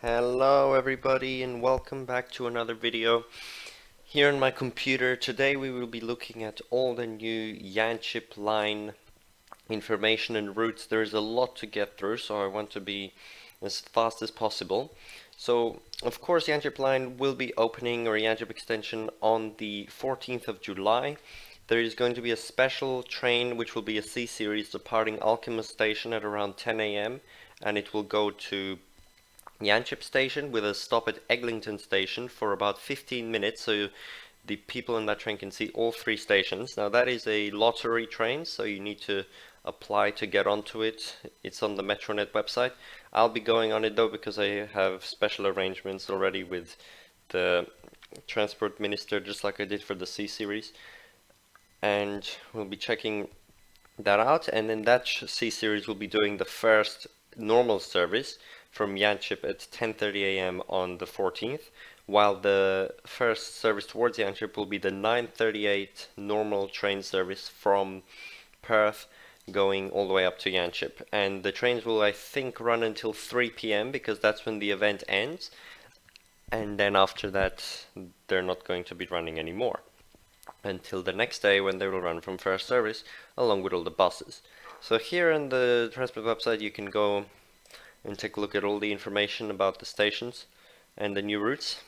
Hello everybody and welcome back to another video here on my computer. Today we will be looking at all the new Yanchep line information and routes. There's a lot to get through, so I want to be as fast as possible. So of course Yanchep line will be opening, or Yanchep extension, on the 14th of July. There is going to be a special train which will be a C series departing Alkimos station at around 10 AM, and it will go to Yanchep station with a stop at Eglinton station for about 15 minutes, so the people in that train can see all three stations. Now that is a lottery train, so you need to apply to get onto it. It's on the Metronet website. I'll be going on it though because I have special arrangements already with the transport minister, just like I did for the C series, and we'll be checking that out. And then that C series will be doing the first normal service from Yanchep at 10:30 AM on the 14th, while the first service towards Yanchep will be the 9:38 normal train service from Perth going all the way up to Yanchep. And the trains will, I think, run until 3 PM because that's when the event ends, and then after that they're not going to be running anymore until the next day, when they will run from first service along with all the buses. So here on the transport website you can go and take a look at all the information about the stations and the new routes.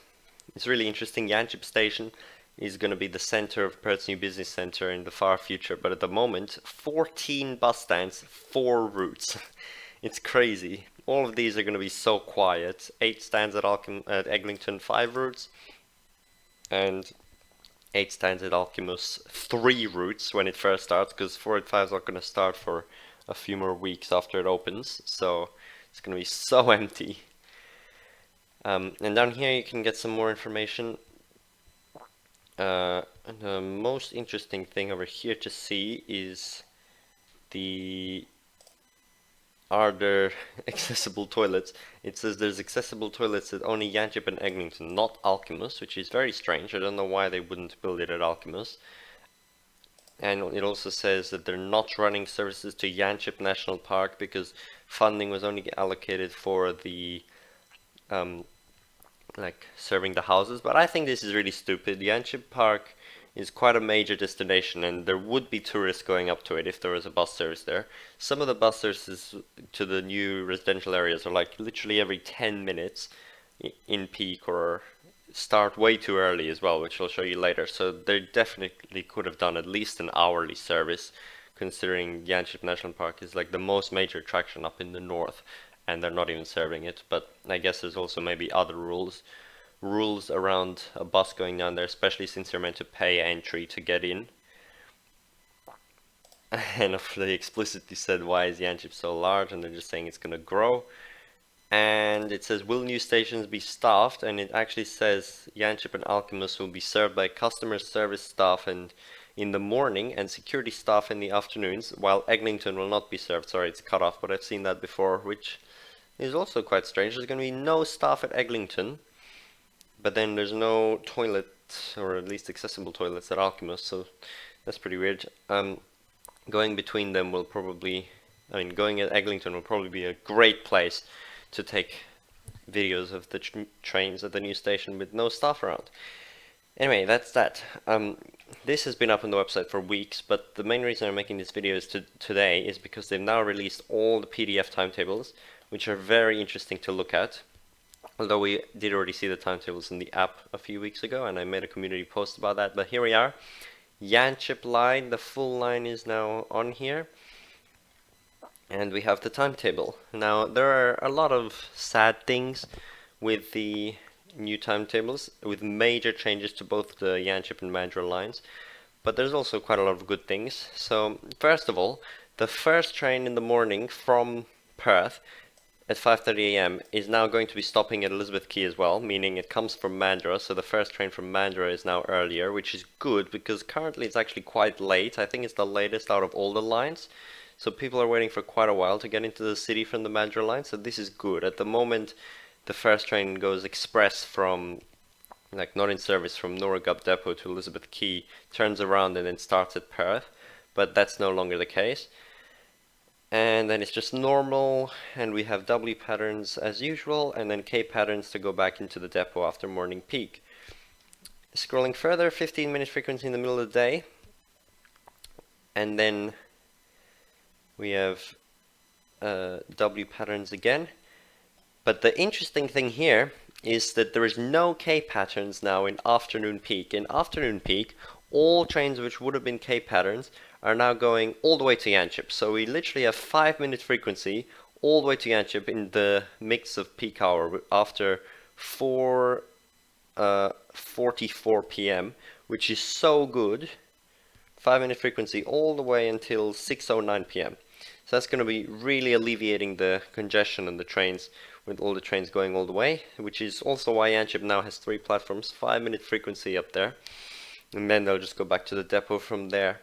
It's really interesting. Yanchep station is going to be the center of Perth's new business center in the far future, but at the moment 14 bus stands, 4 routes. It's crazy. All of these are going to be so quiet. 8 stands at Eglinton, 5 routes, and 8 stands at Alkimos, 3 routes when it first starts, because 4 and 5 is not going to start for a few more weeks after it opens, so it's going to be so empty. And down here you can get some more information. And the most interesting thing over here to see is are there accessible toilets. It says there's accessible toilets at only Yanchep and Eglinton, not Alkimos, which is very strange. I don't know why they wouldn't build it at Alkimos. And it also says that they're not running services to Yanchep National Park because funding was only allocated for the like serving the houses. But I think this is really stupid. Yanchep Park is quite a major destination, and there would be tourists going up to it if there was a bus service there. Some of the bus services to the new residential areas are like literally every 10 minutes in peak, or start way too early as well, which I'll show you later. So they definitely could have done at least an hourly service, considering Yanchep National Park is like the most major attraction up in the north, and they're not even serving it. But I guess there's also maybe other rules around a bus going down there, especially since you're meant to pay entry to get in. And they explicitly said, why is Yanchep so large? And they're just saying it's going to grow. And it says, will new stations be staffed? And it actually says Yanchep and Alkimos will be served by customer service staff and in the morning, and security staff in the afternoons, while Eglinton will not be served. Sorry, it's cut off, but I've seen that before, which is also quite strange. There's going to be no staff at Eglinton, but then there's no toilets, or at least accessible toilets, at Alkimos, so that's pretty weird. Going between them will probably, going at Eglinton will probably be a great place to take videos of the trains at the new station with no staff around. Anyway, that's that. This has been up on the website for weeks, but the main reason I'm making this video today is because they've now released all the PDF timetables, which are very interesting to look at. Although we did already see the timetables in the app a few weeks ago, and I made a community post about that, but here we are. Yanchep line, the full line is now on here. And we have the timetable. Now, there are a lot of sad things with the new timetables, with major changes to both the Yanchep and Mandurah lines, but there's also quite a lot of good things. So, first of all, the first train in the morning from Perth at 5:30 AM is now going to be stopping at Elizabeth Quay as well, meaning it comes from Mandurah, so the first train from Mandurah is now earlier, which is good because currently it's actually quite late. I think it's the latest out of all the lines. So people are waiting for quite a while to get into the city from the Mandurah line, so this is good. At the moment, the first train goes express from, like, not in service from Noragub Depot to Elizabeth Quay, turns around and then starts at Perth, but that's no longer the case. and then it's just normal, and we have W patterns as usual, and then K patterns to go back into the depot after morning peak. Scrolling further, 15-minute frequency in the middle of the day, and then we have W patterns again. But the interesting thing here is that there is no K patterns now in afternoon peak. In afternoon peak, all trains which would have been K patterns are now going all the way to Yanchep. So we literally have 5-minute frequency all the way to Yanchep in the mix of peak hour after 4:44 p.m., which is so good. 5-minute frequency all the way until 6:09 p.m. So that's going to be really alleviating the congestion on the trains, with all the trains going all the way, which is also why Yanchep now has 3 platforms, 5-minute frequency up there, and then they'll just go back to the depot from there.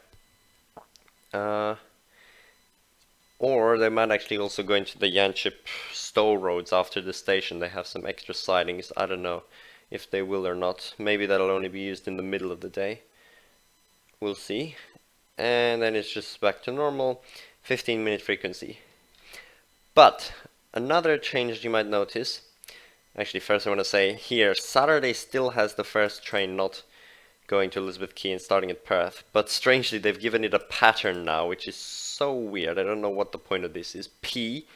Or they might actually also go into the Yanchep Stowe roads after the station. They have some extra sidings. I don't know if they will or not. Maybe that'll only be used in the middle of the day. We'll see. And then it's just back to normal, 15-minute frequency. But another change you might notice, actually first I want to say here, Saturday still has the first train not going to Elizabeth Quay and starting at Perth, but strangely they've given it a pattern now, which is so weird. I don't know what the point of this is. P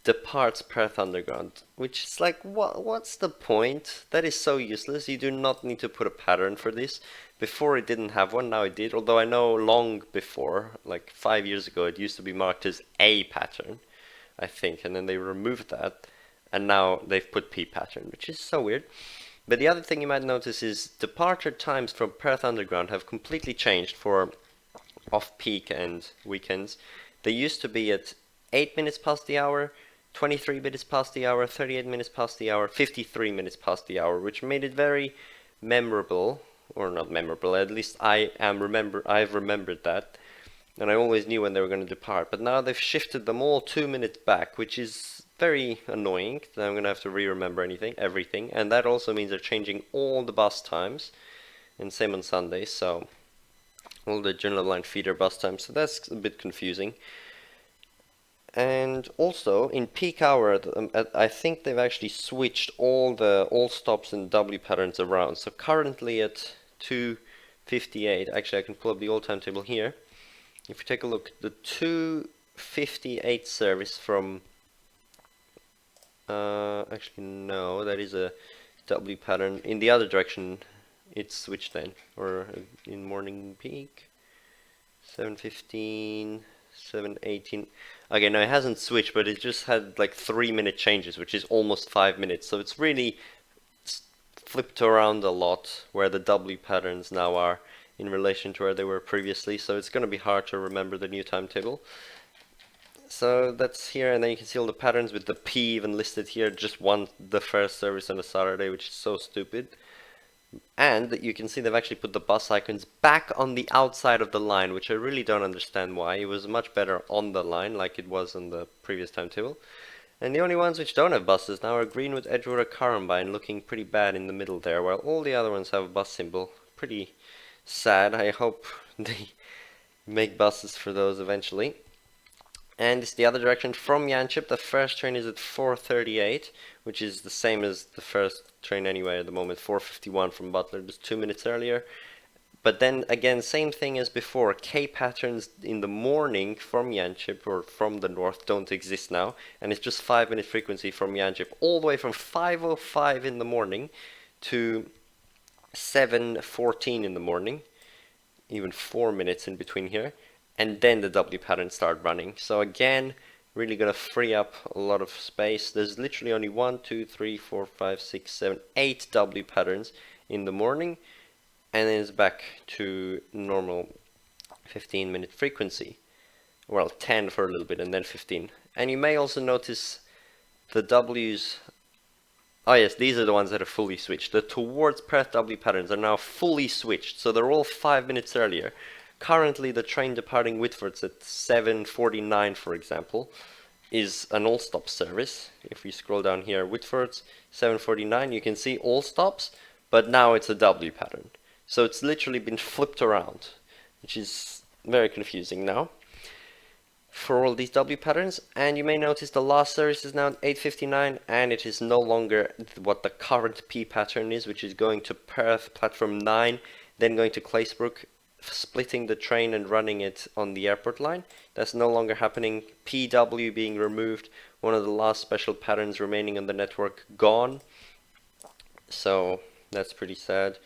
departs Perth Underground, which is like, what's the point? That is so useless. You do not need to put a pattern for this. Before it didn't have one, now it did, although I know long before, like 5 years ago, it used to be marked as A pattern, I think, and then they removed that, and now they've put P pattern, which is so weird. But the other thing you might notice is departure times from Perth Underground have completely changed for off-peak and weekends. They used to be at 8 minutes past the hour, 23 minutes past the hour, 38 minutes past the hour, 53 minutes past the hour, which made it very memorable, or not memorable, at least I've remembered that, and I always knew when they were going to depart. But now they've shifted them all 2 minutes back, which is very annoying. Then I'm going to have to re-remember everything, and that also means they're changing all the bus times, and same on Sundays, so all the General Line feeder bus times, so that's a bit confusing. And also in peak hour, I think they've actually switched all stops and W patterns around. So currently at 2:58, actually I can pull up the old timetable here. If you take a look, the 2:58 service from actually no, that is a W pattern. In the other direction, it's switched then, or in morning peak. 7:15, 7:18. Okay, no, it hasn't switched, but it just had like 3-minute changes, which is almost 5 minutes. So it's really flipped around a lot where the W patterns now are in relation to where they were previously. So it's going to be hard to remember the new timetable. So that's here, and then you can see all the patterns with the P even listed here, just the first service on a Saturday, which is so stupid. And you can see they've actually put the bus icons back on the outside of the line, which I really don't understand why. It was much better on the line, like it was on the previous timetable. And the only ones which don't have buses now are Greenwood, Edgewater, or Currumbine, looking pretty bad in the middle there, while all the other ones have a bus symbol. Pretty sad. I hope they make buses for those eventually. And it's the other direction from Yanchep. The first train is at 4:38, which is the same as the first train anyway at the moment, 4:51 from Butler, just 2 minutes earlier. But then again, same thing as before, K patterns in the morning from Yanchep or from the north don't exist now, and it's just 5-minute frequency from Yanchep, all the way from 5:05 in the morning to 7:14 in the morning, even 4 minutes in between here. And then the W patterns start running. So again, really gonna free up a lot of space. There's literally only 1, 2, 3, 4, 5, 6, 7, 8 W patterns in the morning, and then it's back to normal 15-minute frequency. Well, 10 for a little bit and then 15. And you may also notice the W's. Oh yes, these are the ones that are fully switched. The towards Perth W patterns are now fully switched, so they're all 5 minutes earlier. Currently, the train departing Whitford's at 7:49, for example, is an all-stop service. If we scroll down here, Whitford's 7:49, you can see all stops, but now it's a W pattern. So it's literally been flipped around, which is very confusing now. for all these W patterns. And you may notice the last service is now at 8:59, and it is no longer what the current P pattern is, which is going to Perth platform 9, then going to Claysbrook, splitting the train and running it on the airport line. That's no longer happening. PW being removed, one of the last special patterns remaining on the network gone. So that's pretty sad.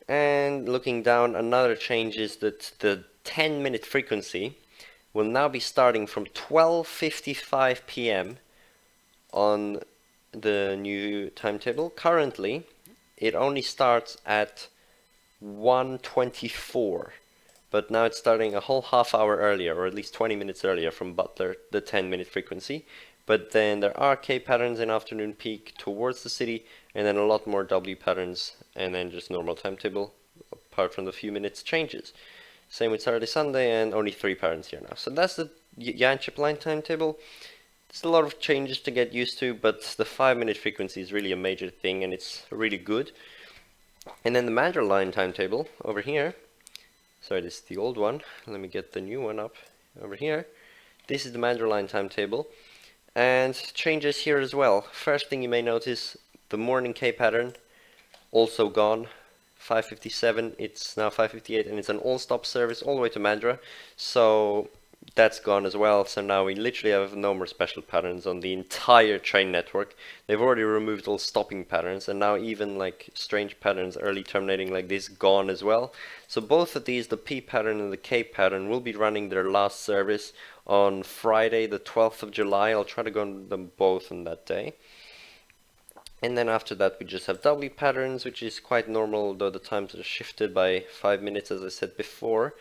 And looking down, another change is that the 10-minute frequency will now be starting from 12:55 p.m. on the new timetable. Currently, it only starts at 1:24, but now it's starting a whole half hour earlier, or at least 20 minutes earlier from Butler, the 10-minute frequency. But then there are K patterns in afternoon peak towards the city, and then a lot more W patterns, and then just normal timetable, apart from the few minutes changes. Same with Saturday, Sunday, and only 3 patterns here now. So that's the Yanchep line timetable. It's a lot of changes to get used to, but the 5-minute frequency is really a major thing, and it's really good. And then the Mandra line timetable over here. Sorry, this is the old one. Let me get the new one up over here. This is the Mandra line timetable, and changes here as well. First thing you may notice, the morning K pattern also gone. 5:57, it's now 5:58, and it's an all-stop service all the way to Mandra, so that's gone as well. So now we literally have no more special patterns on the entire train network. They've already removed all stopping patterns, and now even like strange patterns, early terminating like this, gone as well. So both of these, the P pattern and the K pattern, will be running their last service on Friday the 12th of July. I'll try to go on them both on that day. And then after that we just have W patterns, which is quite normal, though the times are shifted by 5 minutes, as I said before.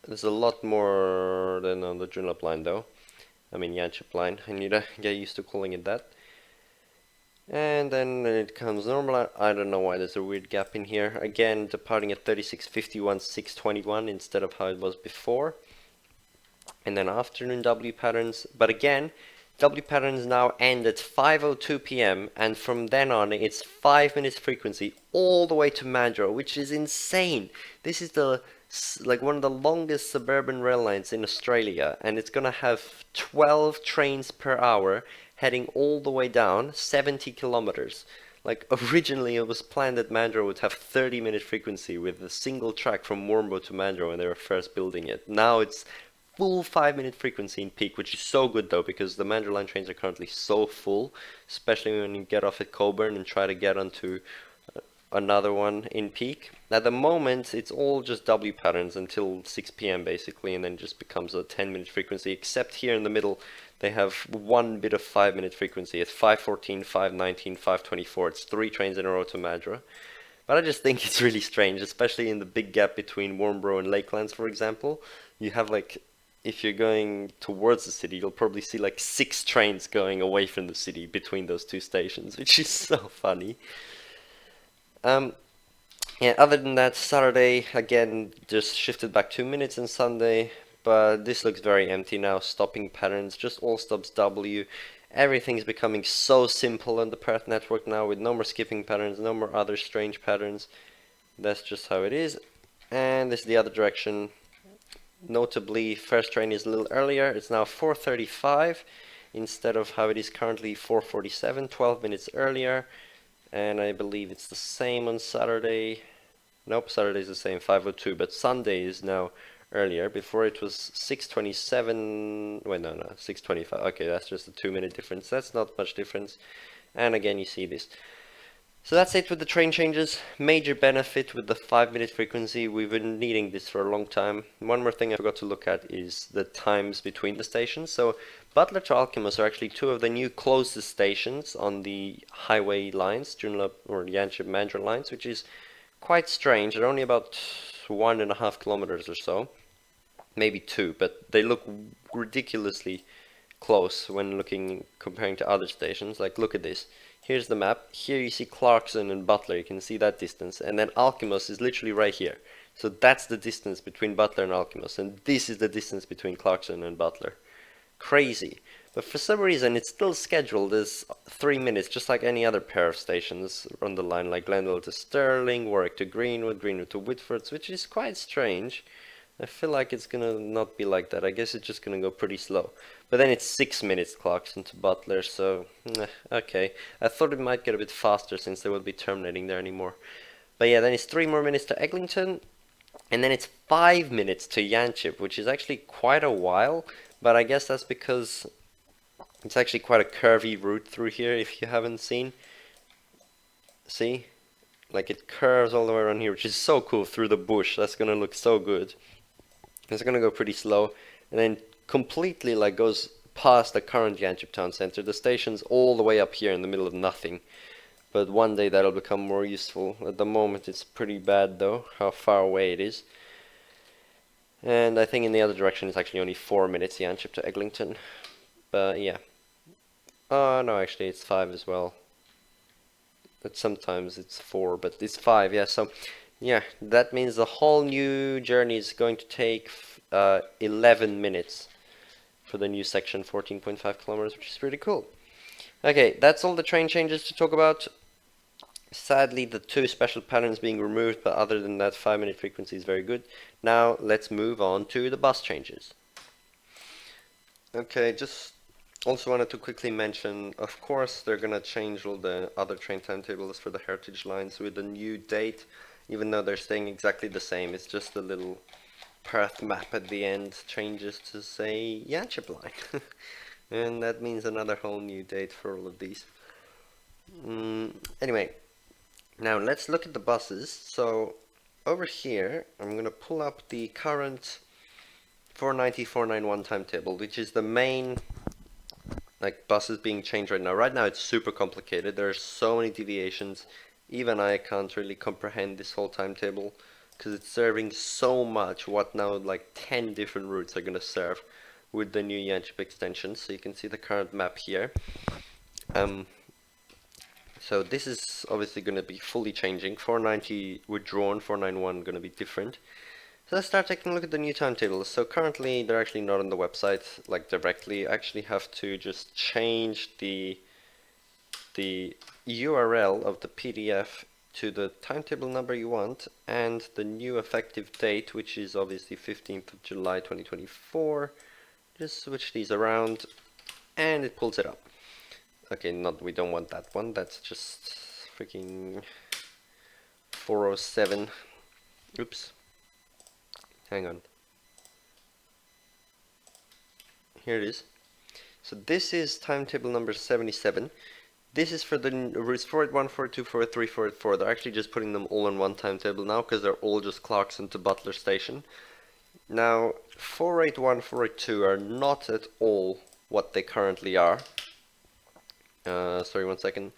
There's a lot more than on the Junlop line though. I mean Yanchep line, I need to get used to calling it that. And then it comes normal. I don't know why there's a weird gap in here. Again, departing at 36:51, 6:21 instead of how it was before. And then afternoon W patterns, but again, W patterns now end at 5:02 p.m. and from then on it's 5 minutes frequency all the way to Mandra, which is insane. This is the like one of the longest suburban rail lines in Australia, and it's gonna have 12 trains per hour heading all the way down 70 kilometers. Like originally it was planned that Mandra would have 30-minute frequency with a single track from Warmbo to Mandra when they were first building it. Now it's full 5-minute frequency in peak, which is so good though, because the Mandra line trains are currently so full, especially when you get off at Coburn and try to get onto another one in peak. At the moment it's all just W patterns until 6 p.m. basically, and then just becomes a 10-minute frequency, except here in the middle they have one bit of 5-minute frequency at 5:14, 5:19, 5:24. It's 3 trains in a row to Mandra. But I just think it's really strange, especially in the big gap between Warmborough and Lakelands, for example. You have like, if you're going towards the city, you'll probably see like 6 trains going away from the city between those 2 stations, which is so funny. Yeah, other than that, Saturday, again, just shifted back 2 minutes, and Sunday, but this looks very empty now. Stopping patterns, just all stops W. Everything's becoming so simple on the Perth network now, with no more skipping patterns, no more other strange patterns. That's just how it is. And this is the other direction. Notably, first train is a little earlier. It's now 4:35 instead of how it is currently 4:47, 12 minutes earlier. And I believe it's the same on Saturday. Nope, Saturday's the same, 5:02, but Sunday is now earlier. Before it was 6:27. Wait, no, 6:25. Okay, that's just a 2-minute difference. That's not much difference. And again, you see this. So that's it with the train changes. Major benefit with the 5-minute frequency. We've been needing this for a long time. One more thing I forgot to look at is the times between the stations. So Butler to Alkimos are actually 2 of the new closest stations on the highway lines, Joondalup or Yanchep Mandurah lines, which is quite strange. They're only about 1.5 kilometers or so, maybe 2, but they look ridiculously close when comparing to other stations. Like, look at this. Here's the map. Here you see Clarkson and Butler. You can see that distance. And then Alkimos is literally right here. So that's the distance between Butler and Alkimos. And this is the distance between Clarkson and Butler. Crazy. But for some reason it's still scheduled as 3 minutes, just like any other pair of stations on the line, like Glendale to Stirling, Warwick to Greenwood, Greenwood to Whitfords, which is quite strange. I feel like it's gonna not be like that. I guess it's just gonna go pretty slow. But then it's 6 minutes Clarkson to Butler, so okay. I thought it might get a bit faster since they won't be terminating there anymore. But yeah, then it's 3 more minutes to Eglinton, and then it's 5 minutes to Yanchep, which is actually quite a while. But I guess that's because it's actually quite a curvy route through here, if you haven't seen. See? Like it curves all the way around here, which is so cool through the bush. That's gonna look so good. It's gonna go pretty slow, and then completely like goes past the current Yanchep town center. The station's all the way up here in the middle of nothing. But one day that'll become more useful. At the moment it's pretty bad though, how far away it is. And I think in the other direction it's actually only 4 minutes Yanchep to Eglinton. But yeah. Oh no, actually it's 5 as well. But sometimes it's 4, but it's 5, yeah, so yeah, that means the whole new journey is going to take 11 minutes for the new section, 14.5 kilometers, which is pretty cool. Okay, that's all the train changes to talk about. Sadly, the 2 special patterns being removed, but other than that, 5-minute frequency is very good. Now, let's move on to the bus changes. Okay, just also wanted to quickly mention, of course, they're gonna change all the other train timetables for the heritage lines with a new date, even though they're staying exactly the same. It's just a little Perth map at the end changes to say Yanchep line. And that means another whole new date for all of these. Anyway, now let's look at the buses. So over here, I'm gonna pull up the current 490-491 timetable, which is the main like buses being changed right now. Right now it's super complicated. There are so many deviations. Even I can't really comprehend this whole timetable because it's serving so much. What now, like 10 different routes are going to serve with the new Yanchep extension. So you can see the current map here. So this is obviously going to be fully changing. 490 withdrawn, 491 going to be different. So let's start taking a look at the new timetables. So currently they're actually not on the website like directly. I actually have to just change the URL of the PDF to the timetable number you want and the new effective date, which is obviously 15th of July 2024. Just switch these around and it pulls it up. Okay, we don't want that one. That's just freaking 407. Oops. Hang on. Here it is. So this is timetable number 77. This is for the routes 481, 482, 483, 484. They're actually just putting them all on one timetable now because they're all just Clarkson to Butler station. Now, 481, 482 are not at all what they currently are. Sorry, one second.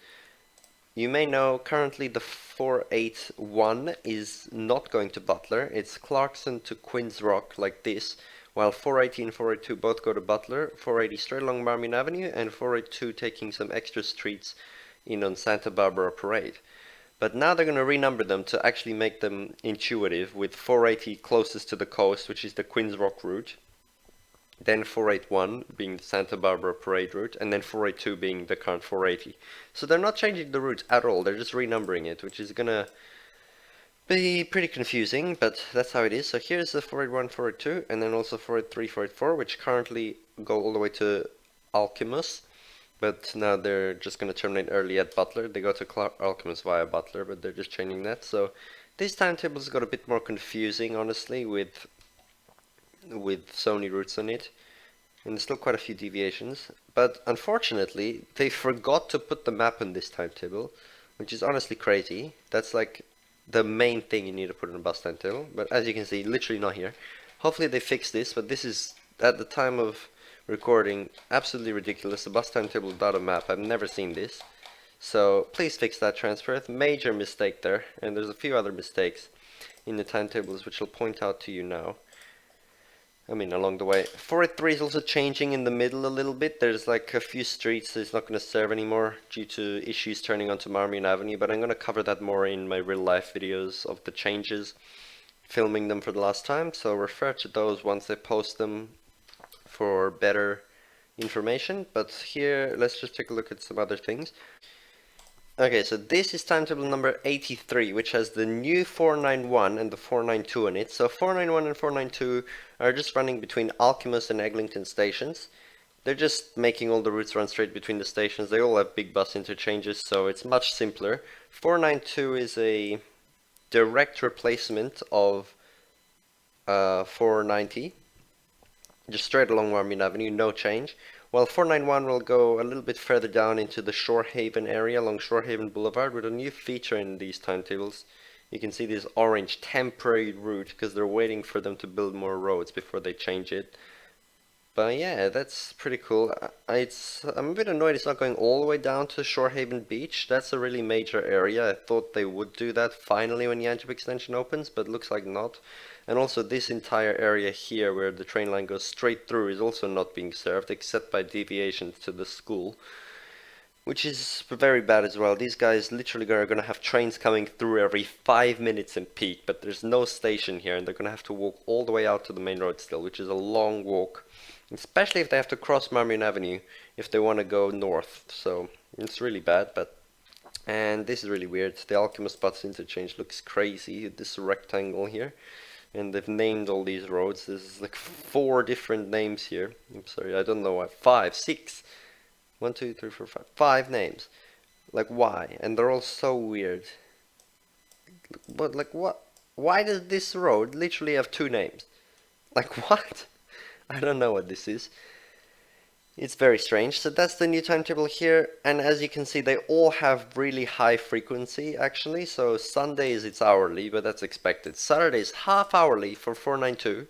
You may know currently the 481 is not going to Butler. It's Clarkson to Queen's Rock like this, while 480 and 482 both go to Butler. 480 straight along Marmion Avenue and 482 taking some extra streets in on Santa Barbara Parade. But now they're going to renumber them to actually make them intuitive, with 480 closest to the coast, which is the Queen's Rock route. Then 481 being the Santa Barbara Parade route, and then 482 being the current 480. So they're not changing the routes at all, they're just renumbering it, which is gonna be pretty confusing, but that's how it is. So here's the 481, 482, and then also 483, 484, which currently go all the way to Alkimos, but now they're just gonna terminate early at Butler. They go to Alkimos via Butler, but they're just changing that. So these timetables got a bit more confusing, honestly, with so many routes on it, and there's still quite a few deviations, but unfortunately they forgot to put the map in this timetable, which is honestly crazy. That's like the main thing you need to put in a bus timetable, but as you can see, literally not here. Hopefully they fix this, but this is, at the time of recording, absolutely ridiculous. A bus timetable without a map, I've never seen this. So please fix that, Transperth. Major mistake there, and there's a few other mistakes in the timetables which I'll point out to you now. I mean, along the way. 483 is also changing in the middle a little bit. There's like a few streets that it's not going to serve anymore due to issues turning onto Marmion Avenue, but I'm going to cover that more in my real life videos of the changes, filming them for the last time, so refer to those once I post them for better information. But here, let's just take a look at some other things. Okay, so this is timetable number 83, which has the new 491 and the 492 on it. So 491 and 492 are just running between Alkimos and Eglinton stations. They're just making all the routes run straight between the stations. They all have big bus interchanges, so it's much simpler. 492 is a direct replacement of 490, just straight along Marmion Avenue, no change. While 491 will go a little bit further down into the Shorehaven area along Shorehaven Boulevard with a new feature in these timetables. You can see this orange temporary route because they're waiting for them to build more roads before they change it. But yeah, that's pretty cool. I'm a bit annoyed it's not going all the way down to Shorehaven Beach. That's a really major area. I thought they would do that finally when Yanchep Extension opens, but looks like not. And also this entire area here where the train line goes straight through is also not being served except by deviations to the school, which is very bad as well. These guys literally are going to have trains coming through every 5 minutes in peak, but there's no station here and they're going to have to walk all the way out to the main road still, which is a long walk. Especially if they have to cross Marmion Avenue if they want to go north. So it's really bad, and this is really weird. The Alkimos bus interchange looks crazy, this rectangle here. And they've named all these roads. There's like 4 different names here. I'm sorry, I don't know why. 5, 6. 1, 2, 3, 4, 5. 5 names. Like why? And they're all so weird. But like what? Why does this road literally have 2 names? Like what? I don't know what this is. It's very strange. So that's the new timetable here, and as you can see they all have really high frequency actually. So Sundays it's hourly, but that's expected. Saturday is half hourly for 492.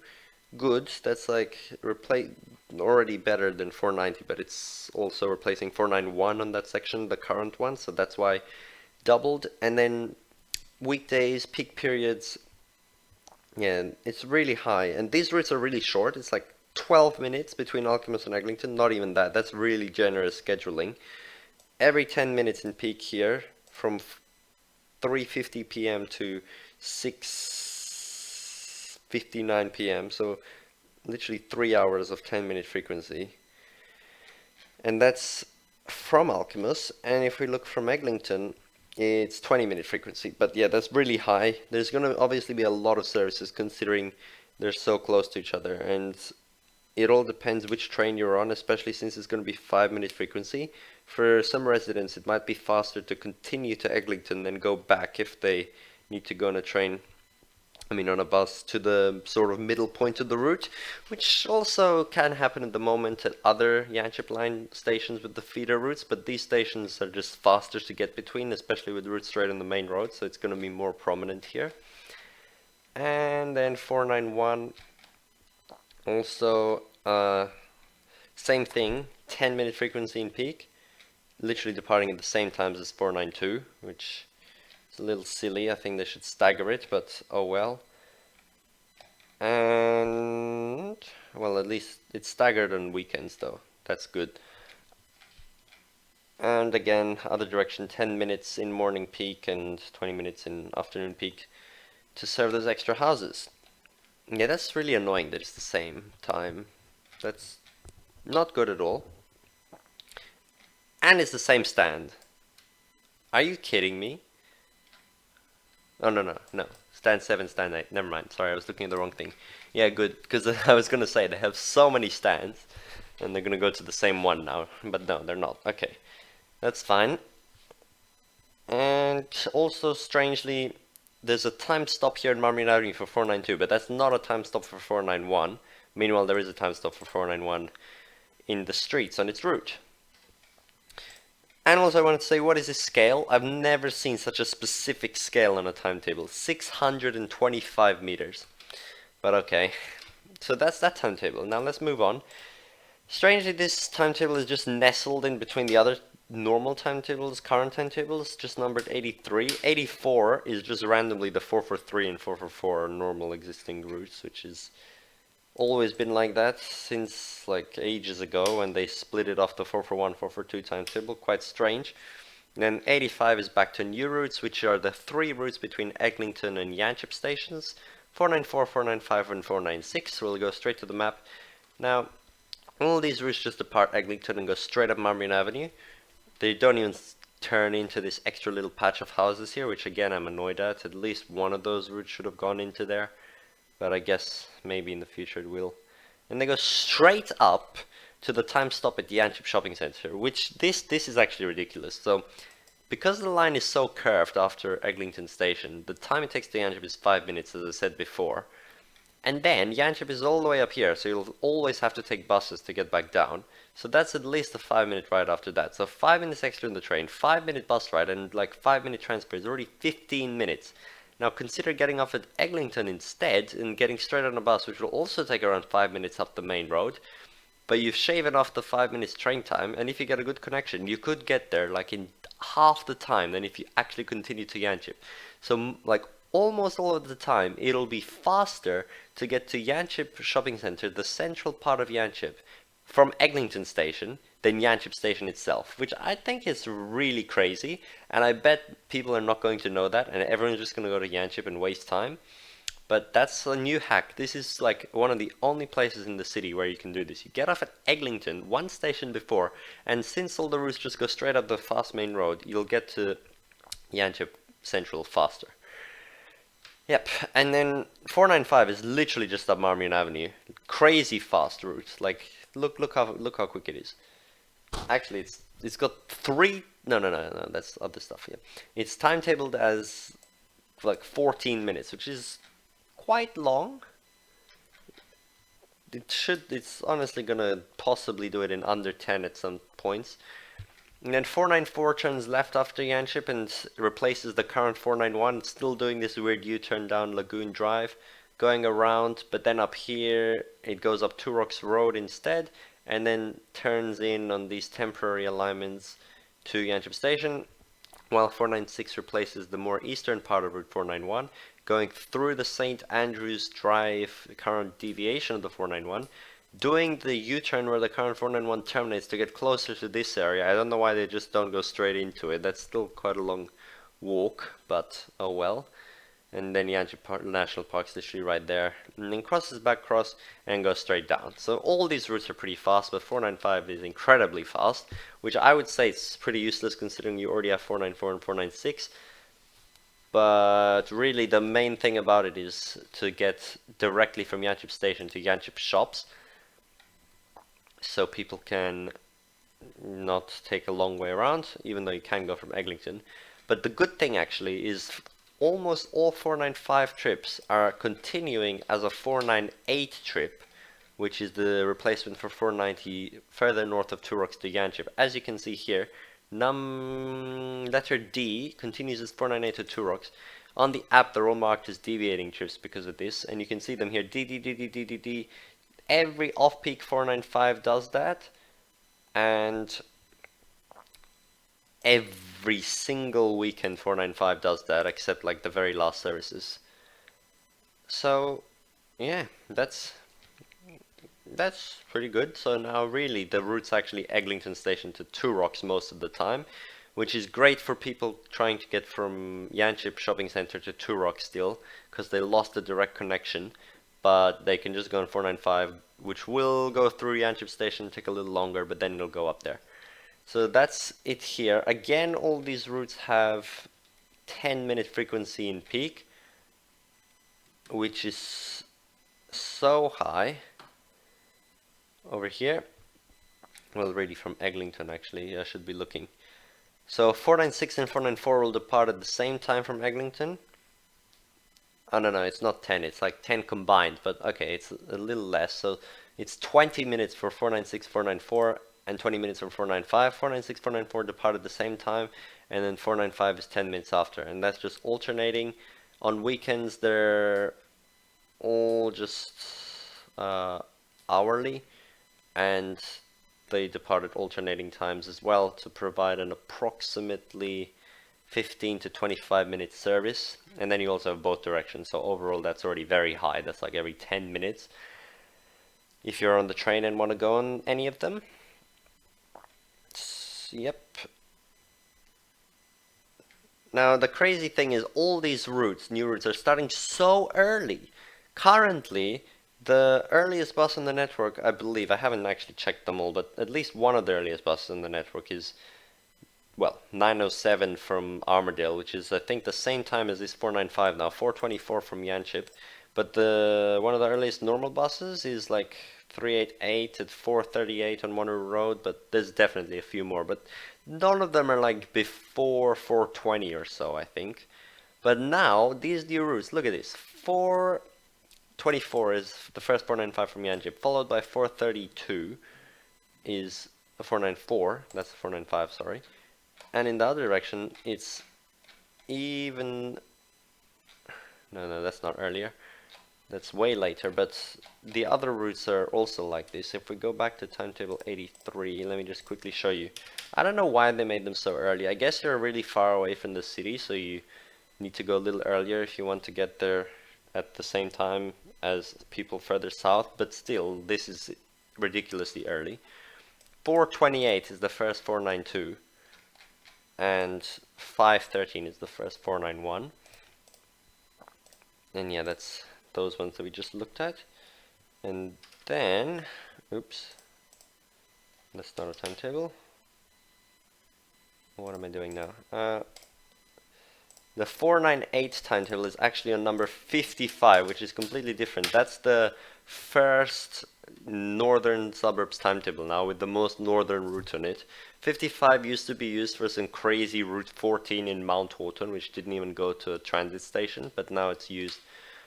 Good, that's like already better than 490, but it's also replacing 491 on that section, the current one, so that's why doubled. And then weekdays, peak periods, yeah, it's really high, and these routes are really short. It's like 12 minutes between Alkimos and Eglinton, not even that. That's really generous scheduling. Every 10 minutes in peak here from 3:50 p.m. to 6:59 p.m. So literally 3 hours of 10-minute frequency. And that's from Alkimos. And if we look from Eglinton, it's 20-minute frequency. But yeah, that's really high. There's going to obviously be a lot of services considering they're so close to each other. And it all depends which train you're on, especially since it's going to be 5-minute frequency. For some residents, it might be faster to continue to Eglinton than go back if they need to go on a train, on a bus to the sort of middle point of the route, which also can happen at the moment at other Yanchep line stations with the feeder routes, but these stations are just faster to get between, especially with routes straight on the main road, so it's going to be more prominent here. And then 491. Also, same thing, 10-minute frequency in peak, literally departing at the same times as 492, which is a little silly. I think they should stagger it, but oh well. And, well, at least it's staggered on weekends though, that's good. And again, other direction, 10 minutes in morning peak and 20 minutes in afternoon peak to serve those extra houses. Yeah, that's really annoying that it's the same time. That's not good at all. And it's the same stand. Are you kidding me? Oh, no. Stand 7, stand 8. Never mind. Sorry, I was looking at the wrong thing. Yeah, good. Because I was going to say they have so many stands. And they're going to go to the same one now. But no, they're not. Okay. That's fine. And also, strangely, there's a time stop here in Marmion Avenue for 492, but that's not a time stop for 491. Meanwhile, there is a time stop for 491 in the streets on its route. And also I wanted to say, what is this scale? I've never seen such a specific scale on a timetable. 625 meters. But okay, so that's that timetable. Now let's move on. Strangely, this timetable is just nestled in between the other normal timetables, current timetables, just numbered 83. 84 is just randomly the 443 and 444 normal existing routes, which is always been like that since like ages ago when they split it off the 441, 442 timetable. Quite strange. And then 85 is back to new routes, which are the 3 routes between Eglinton and Yanchep stations. 494, 495 and 496. We'll go straight to the map. Now, all these routes just depart Eglinton and go straight up Marmion Avenue. They don't even turn into this extra little patch of houses here, which again I'm annoyed at. At least one of those routes should have gone into there, but I guess maybe in the future it will. And they go straight up to the time stop at the Yanchep Shopping Center, which this is actually ridiculous. So because the line is so curved after Eglinton Station, the time it takes to Yanchep is 5 minutes, as I said before. And then Yanchep is all the way up here, so you'll always have to take buses to get back down. So that's at least a 5-minute ride after that. So 5 minutes extra in the train, 5-minute bus ride, and like 5-minute transfer is already 15 minutes. Now consider getting off at Eglinton instead and getting straight on a bus, which will also take around 5 minutes up the main road. But you've shaven off the 5 minutes train time, and if you get a good connection, you could get there like in half the time than if you actually continue to Yanchep. So like almost all of the time, it'll be faster to get to Yanchep Shopping Center, the central part of Yanchep, from Eglinton Station than Yanchep Station itself, which I think is really crazy, and I bet people are not going to know that, and everyone's just going to go to Yanchep and waste time. But that's a new hack. This is like one of the only places in the city where you can do this. You get off at Eglinton, one station before, and since all the routes just go straight up the fast main road, you'll get to Yanchep Central faster. Yep, and then 495 is literally just up Marmion Avenue. Crazy fast route. Like, look how quick it is. Actually, it's got three. No, that's other stuff here. It's timetabled as like 14 minutes, which is quite long. It's honestly gonna possibly do it in under 10 at some points. And then 494 turns left after Yanchep and replaces the current 491, still doing this weird U-turn down Lagoon Drive, going around, but then up here it goes up Two Rocks Road instead, and then turns in on these temporary alignments to Yanchep Station, while 496 replaces the more eastern part of Route 491, going through the St. Andrews Drive, the current deviation of the 491, doing the U-turn where the current 491 terminates to get closer to this area. I don't know why they just don't go straight into it. That's still quite a long walk, but oh well. And then Yanchep National Park's literally right there. And then crosses back across and goes straight down. So all these routes are pretty fast, but 495 is incredibly fast, which I would say is pretty useless considering you already have 494 and 496. But really the main thing about it is to get directly from Yanchep Station to Yanchep Shops, so people can not take a long way around, even though you can go from Eglinton. But the good thing actually is almost all 495 trips are continuing as a 498 trip, which is the replacement for 490 further north of Two Rocks to Yanchep. As you can see here, letter D continues as 498 to Two Rocks. On the app they're all marked as deviating trips because of this, and you can see them here, D. Every off-peak 495 does that, and every single weekend 495 does that, except like the very last services. So yeah, that's pretty good. So now really the route's actually Eglinton Station to Two Rocks most of the time, which is great for people trying to get from Yanchep Shopping Center to Two Rocks still, because they lost the direct connection. But they can just go on 495, which will go through Yanchep Station, take a little longer, but then it'll go up there. So that's it here. Again, all these routes have 10-minute frequency in peak, which is so high. Over here, well, really from Eglinton actually, I should be looking. So 496 and 494 will depart at the same time from Eglinton. Oh no, it's not 10, it's like 10 combined, but okay, it's a little less. So it's 20 minutes for 496, 494, and 20 minutes for 495. 496, 494 depart at the same time, and then 495 is 10 minutes after, and that's just alternating. On weekends, they're all just hourly, and they depart at alternating times as well to provide an approximately 15 to 25 minute service, and then you also have both directions, so overall that's already very high. That's like every 10 minutes if you're on the train and want to go on any of them. Yep. Now the crazy thing is all these routes, new routes, are starting so early. Currently the earliest bus on the network, I believe, I haven't actually checked them all, but at least one of the earliest buses on the network is well, 9:07 from Armadale, which is I think the same time as this 495 now, 4:24 from Yanchep. But the one of the earliest normal buses is like 388 at 4:38 on Wanneroo Road, but there's definitely a few more. But none of them are like before 4:20 or so, I think. But now these new routes, look at this. 4:24 is the first 495 from Yanchep, followed by 4:32 is a 494. That's the 495, sorry. And in the other direction, it's even... No, that's not earlier. That's way later, but the other routes are also like this. If we go back to timetable 83, let me just quickly show you. I don't know why they made them so early. I guess you're really far away from the city, so you need to go a little earlier if you want to get there at the same time as people further south, but still, this is ridiculously early. 4:28 is the first 492. And 5:13 is the first 491. And yeah, that's those ones that we just looked at. And then, oops, that's not a timetable. What am I doing now? The 498 timetable is actually on number 55, which is completely different. That's the first northern suburbs timetable now, with the most northern route on it. 55 used to be used for some crazy Route 14 in Mount Houghton, which didn't even go to a transit station, but now it's used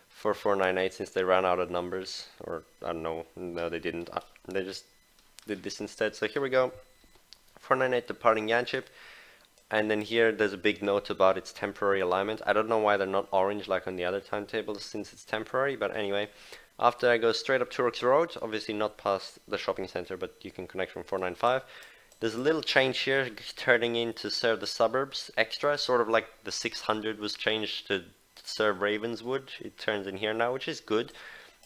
for 498 since they ran out of numbers, or I don't know, no they didn't, they just did this instead. So here we go, 498 departing Yanchep. And then here there's a big note about its temporary alignment. I don't know why they're not orange like on the other timetables since it's temporary, but anyway. After I go straight up Turox Road, obviously not past the shopping center, but you can connect from 495. There's a little change here, turning in to serve the suburbs extra, sort of like the 600 was changed to serve Ravenswood. It turns in here now, which is good.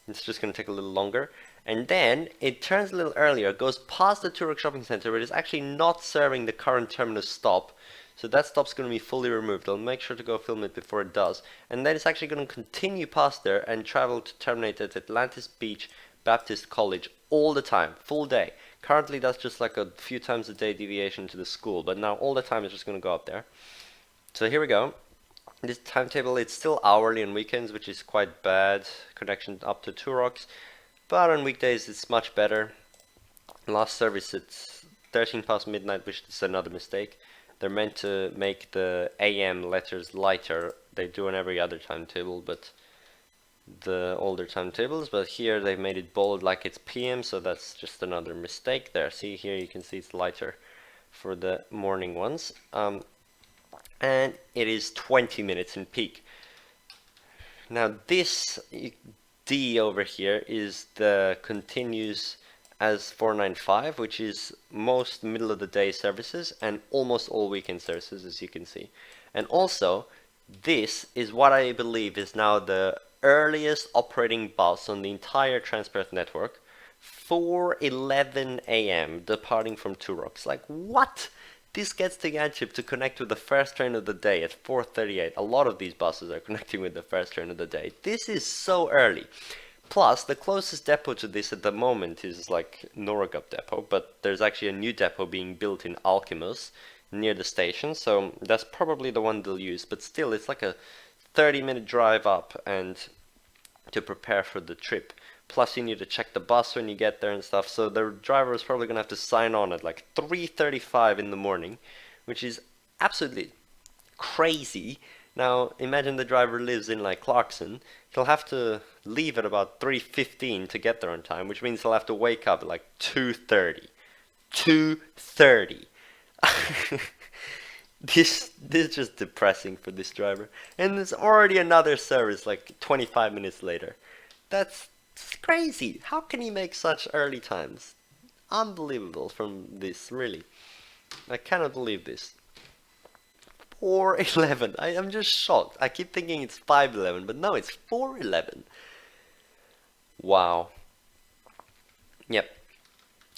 It's just going to take a little longer. And then it turns a little earlier, goes past the Turox Shopping Center, but it's actually not serving the current terminus stop. So that stop's going to be fully removed. I'll make sure to go film it before it does. And then it's actually going to continue past there and travel to terminate at Atlantis Beach Baptist College all the time, full day. Currently that's just like a few times a day deviation to the school, but now all the time it's just going to go up there. So here we go. This timetable, it's still hourly on weekends, which is quite bad. Connection up to Turox. But on weekdays it's much better. Last service it's 13 past midnight, which is another mistake. They're meant to make the AM letters lighter. They do on every other timetable, but the older timetables. But here they've made it bold like it's PM, so that's just another mistake there. See here, you can see it's lighter for the morning ones. And it is 20 minutes in peak. Now this D over here is the continues as 495, which is most middle of the day services and almost all weekend services, as you can see. And also, this is what I believe is now the earliest operating bus on the entire Transperth network. 4:11 a.m. departing from Turox. Like, what? This gets to Yanchep to connect with the first train of the day at 4:38. A lot of these buses are connecting with the first train of the day. This is so early. Plus, the closest depot to this at the moment is like Noragup depot, but there's actually a new depot being built in Alkimos near the station, so that's probably the one they'll use. But still, it's like a 30-minute drive up and to prepare for the trip. Plus you need to check the bus when you get there and stuff, so the driver is probably going to have to sign on at like 3:35 in the morning, which is absolutely crazy. Now imagine the driver lives in like Clarkson. He'll have to leave at about 3:15 to get there on time, which means he'll have to wake up at like 2:30. 2:30. This is just depressing for this driver. And there's already another service like 25 minutes later. That's crazy. How can he make such early times? Unbelievable from this, really. I cannot believe this. 4:11. I'm just shocked. I keep thinking it's 5:11, but no, it's 4:11. Wow. Yep.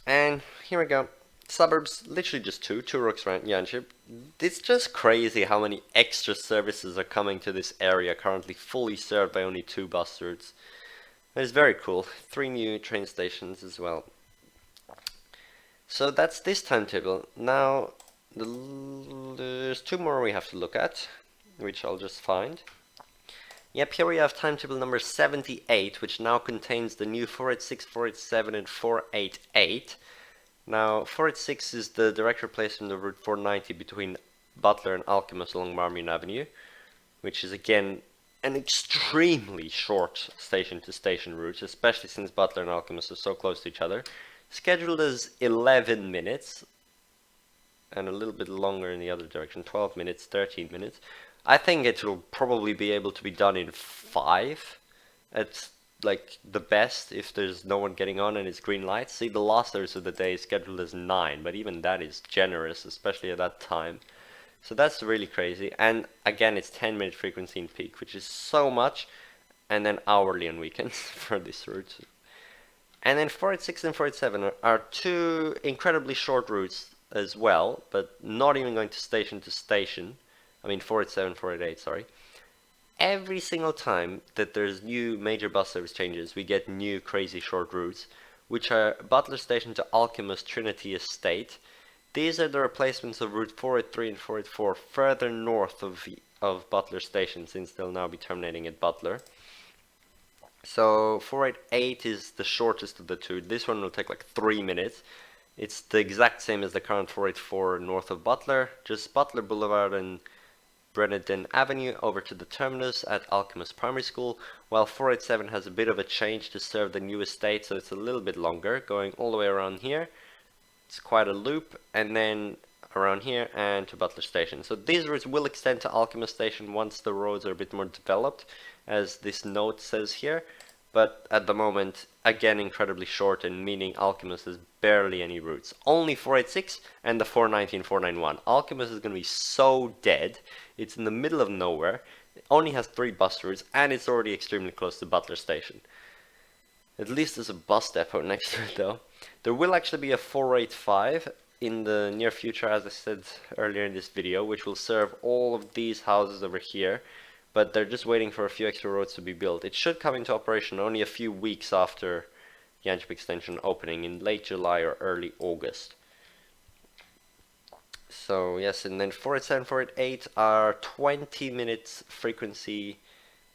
And here we go. Suburbs, literally just two. Turox, Yanchep. It's just crazy how many extra services are coming to this area, currently fully served by only 2 bus routes. It's very cool. 3 new train stations as well. So that's this timetable. Now, There's two more we have to look at, which I'll just find. Yep, here we have timetable number 78, which now contains the new 486, 487, and 488. Now, 486 is the direct replacement of Route 490 between Butler and Alkimos along Marmion Avenue, which is again an extremely short station-to-station route, especially since Butler and Alkimos are so close to each other. Scheduled as 11 minutes, and a little bit longer in the other direction, 12 minutes, 13 minutes. I think it will probably be able to be done in 5. It's like the best if there's no one getting on and it's green lights. See, the last service of the day is scheduled as 9, but even that is generous, especially at that time. So that's really crazy. And again, it's 10-minute frequency in peak, which is so much, and then hourly on weekends for this route. And then 486 and 487 are two incredibly short routes as well, but not even going to station. I mean 487, 488, sorry. Every single time that there's new major bus service changes, we get new crazy short routes, which are Butler Station to Alkimos Trinity Estate. These are the replacements of Route 483 and 484 further north of Butler Station, since they'll now be terminating at Butler. So 488 is the shortest of the two. This one will take like 3 minutes. It's the exact same as the current 484 north of Butler, just Butler Boulevard and Brennan Avenue over to the terminus at Alkimos Primary School, while 487 has a bit of a change to serve the new estate, so it's a little bit longer, going all the way around here. It's quite a loop, and then around here and to Butler Station. So these routes will extend to Alkimos Station once the roads are a bit more developed, as this note says here. But at the moment, again, incredibly short, and meaning Alkimos has barely any routes. Only 486 and the 490 and 491. Alkimos is going to be so dead. It's in the middle of nowhere. It only has 3 bus routes, and it's already extremely close to Butler Station. At least there's a bus depot next to it, though. There will actually be a 485 in the near future, as I said earlier in this video, which will serve all of these houses over here. But they're just waiting for a few extra roads to be built. It should come into operation only a few weeks after Yanchep Extension opening in late July or early August. So yes, and then 487, 488 are 20 minutes frequency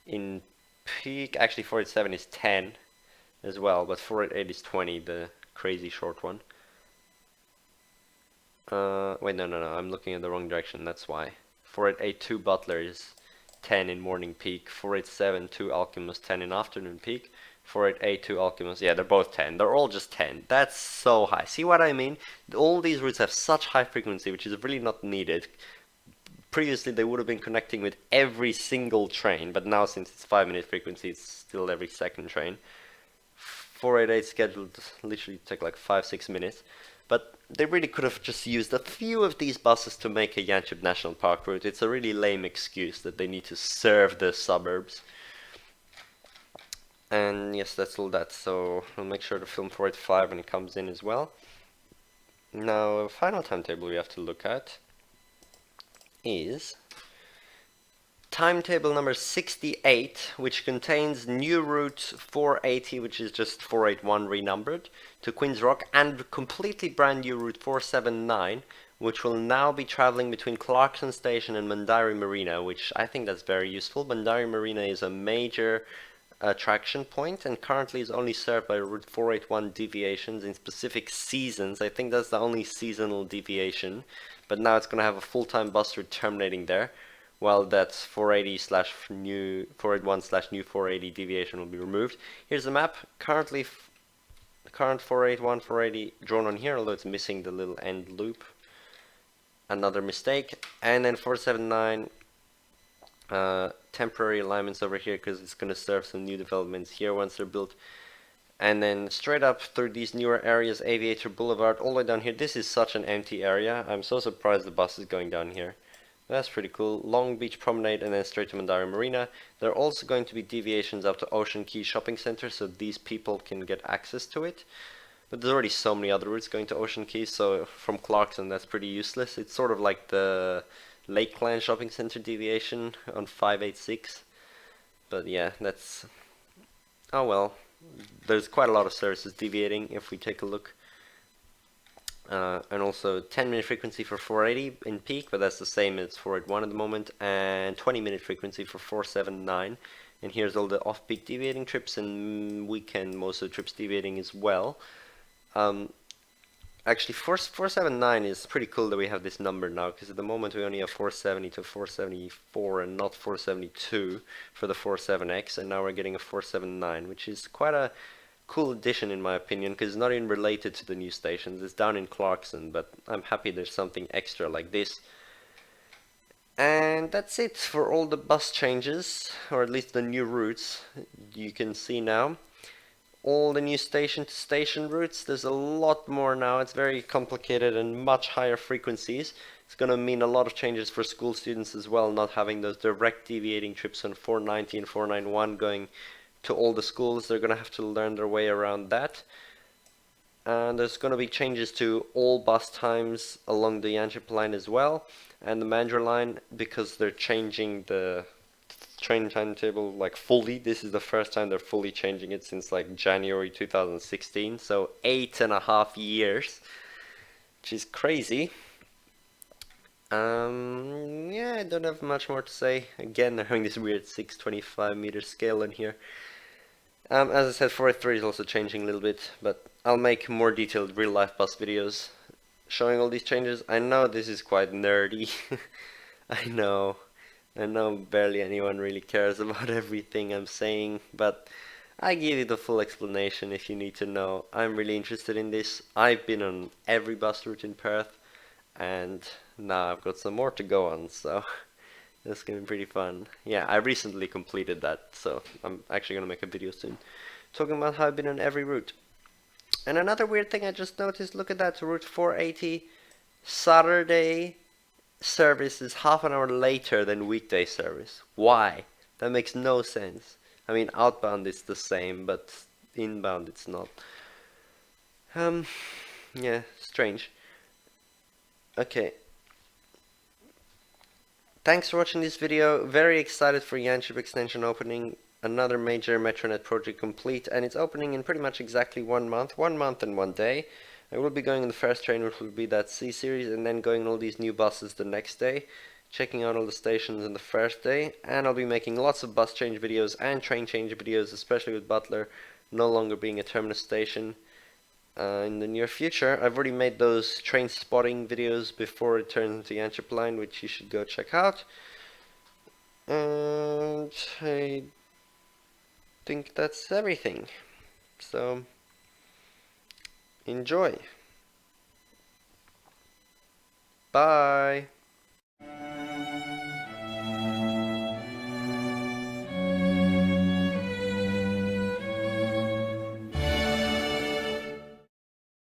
in peak. Actually 487 is 10 as well, but 488 is 20, the crazy short one. Wait, no, I'm looking in the wrong direction, that's why. 488 to Butler is 10 in morning peak, 487 to Alkimos 10 in afternoon peak, 488 to Alkimos, yeah, they're both 10. They're all just 10. That's so high. See what I mean? All these routes have such high frequency, which is really not needed. Previously, they would have been connecting with every single train, but now since it's 5-minute frequency, it's still every second train. 488 scheduled literally take like 5-6 minutes. But they really could have just used a few of these buses to make a Yanchep National Park route. It's a really lame excuse that they need to serve the suburbs. And yes, that's all that. So I'll make sure to film 485 when it comes in as well. Now, final timetable we have to look at is timetable number 68, which contains new route 480, which is just 481 renumbered, to Queen's Rock, and completely brand new route 479, which will now be traveling between Clarkson Station and Mandari Marina, which I think that's very useful. Mandari Marina is a major attraction point and currently is only served by route 481 deviations in specific seasons. I think that's the only seasonal deviation, but now it's going to have a full-time bus route terminating there, while that 480/new 481/new 480 deviation will be removed. Here's the map. Currently, the current 481, 480 drawn on here, although it's missing the little end loop. Another mistake. And then 479, temporary alignments over here because it's going to serve some new developments here once they're built. And then straight up through these newer areas, Aviator Boulevard, all the way down here. This is such an empty area. I'm so surprised the bus is going down here. That's pretty cool. Long Beach Promenade and then straight to Mandari Marina. There are also going to be deviations up to Ocean Quay Shopping Center so these people can get access to it. But there's already so many other routes going to Ocean Quay, so from Clarkson that's pretty useless. It's sort of like the Lakeland Shopping Center deviation on 586. But yeah, that's... oh well. There's quite a lot of services deviating if we take a look. and also 10-minute frequency for 480 in peak, but that's the same as 481 at the moment, and 20-minute frequency for 479. And here's all the off-peak deviating trips and weekend most of the trips deviating as well. Actually, 479 is pretty cool that we have this number now, because at the moment we only have 470 to 474 and not 472 for the 47X, and now we're getting a 479, which is quite a cool addition in my opinion, because it's not even related to the new stations. It's down in Clarkson, but I'm happy there's something extra like this. And that's it for all the bus changes, or at least the new routes. You can see now all the new station-to-station routes. There's a lot more now. It's very complicated and much higher frequencies. It's going to mean a lot of changes for school students as well, not having those direct deviating trips on 490 and 491 going to all the schools. They're going to have to learn their way around that. And there's going to be changes to all bus times along the Yanchep line as well, and the Mandurah line, because they're changing the train timetable like fully. This is the first time they're fully changing it since like January 2016, so 8.5 years, which is crazy. Yeah, I don't have much more to say. Again, they're having this weird 625 meter scale in here. As I said, 483 is also changing a little bit, but I'll make more detailed real life bus videos showing all these changes. I know this is quite nerdy. I know barely anyone really cares about everything I'm saying, but I give you the full explanation if you need to know. I'm really interested in this. I've been on every bus route in Perth, and now I've got some more to go on, so that's gonna be pretty fun. Yeah, I recently completed that, so I'm actually gonna make a video soon talking about how I've been on every route. And another weird thing I just noticed, look at that, route 480, Saturday service is half an hour later than weekday service. Why? That makes no sense. I mean, outbound is the same, but inbound it's not. Yeah, strange. Okay. Thanks for watching this video. Very excited for Yanchep Extension opening. Another major Metronet project complete, and it's opening in pretty much exactly 1 month. 1 month and 1 day. I will be going on the first train, which will be that C series, and then going on all these new buses the next day, checking out all the stations on the first day, and I'll be making lots of bus change videos and train change videos, especially with Butler no longer being a terminus station in the near future. I've already made those train spotting videos before it turns into Yanchep line, which you should go check out. And I think that's everything. So enjoy. Bye.